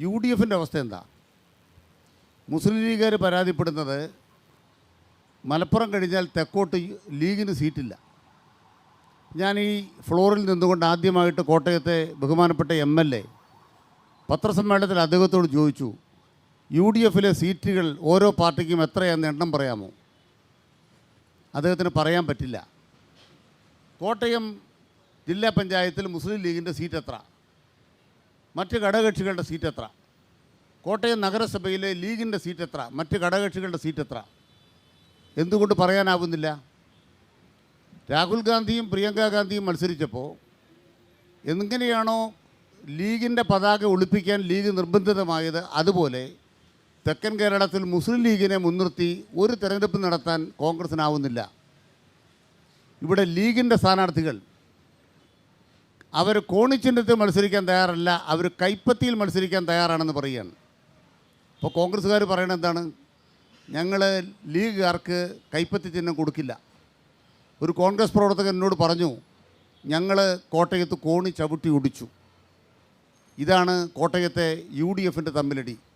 U D എഫിൻ്റെ അവസ്ഥ എന്താ? മുസ്ലിം ലീഗുകാർ പരാതിപ്പെടുന്നത് മലപ്പുറം കഴിഞ്ഞാൽ തെക്കോട്ട് ലീഗിന് സീറ്റില്ല. ഞാൻ ഈ ഫ്ലോറിൽ നിന്നുകൊണ്ട് ആദ്യമായിട്ട് കോട്ടയത്തെ ബഹുമാനപ്പെട്ട MLA പത്രസമ്മേളനത്തിൽ അദ്ദേഹത്തോട് ചോദിച്ചു, യു ഡി എഫിലെ സീറ്റുകൾ ഓരോ പാർട്ടിക്കും എത്രയാണെന്ന് എണ്ണം പറയാമോ? അദ്ദേഹത്തിന് പറയാൻ പറ്റില്ല. കോട്ടയം ജില്ലാ പഞ്ചായത്തിൽ മുസ്ലിം ലീഗിൻ്റെ സീറ്റ് എത്ര, മറ്റ് ഘടകകക്ഷികളുടെ സീറ്റ് എത്ര, കോട്ടയം നഗരസഭയിലെ ലീഗിൻ്റെ സീറ്റ് എത്ര, മറ്റ് ഘടകകക്ഷികളുടെ സീറ്റ് എത്ര, എന്തുകൊണ്ട് പറയാനാവുന്നില്ല? രാഹുൽ ഗാന്ധിയും പ്രിയങ്ക ഗാന്ധിയും മത്സരിച്ചപ്പോൾ എങ്ങനെയാണോ ലീഗിൻ്റെ പതാക ഒളിപ്പിക്കാൻ ലീഗ് നിർബന്ധിതമായത്, അതുപോലെ തെക്കൻ കേരളത്തിൽ മുസ്ലിം ലീഗിനെ മുൻനിർത്തി ഒരു തെരഞ്ഞെടുപ്പ് നടത്താൻ കോൺഗ്രസിനാവുന്നില്ല. ഇവിടെ ലീഗിൻ്റെ സ്ഥാനാർത്ഥികൾ അവർ കോണിച്ചിഹ്നത്തിൽ മത്സരിക്കാൻ തയ്യാറല്ല, അവർ കൈപ്പത്തിയിൽ മത്സരിക്കാൻ തയ്യാറാണെന്ന് പറയുകയാണ്. അപ്പോൾ കോൺഗ്രസ്സുകാർ പറയണത് എന്താണ്? ഞങ്ങൾ ലീഗുകാർക്ക് കൈപ്പത്തി ചിഹ്നം കൊടുക്കില്ല. ഒരു കോൺഗ്രസ് പ്രവർത്തകൻ എന്നോട് പറഞ്ഞു, ഞങ്ങൾ കോട്ടയത്ത് കോണി ചവിട്ടി ഒടിച്ചു. ഇതാണ് കോട്ടയത്തെ UDFൻ്റെ തമ്മിലടി.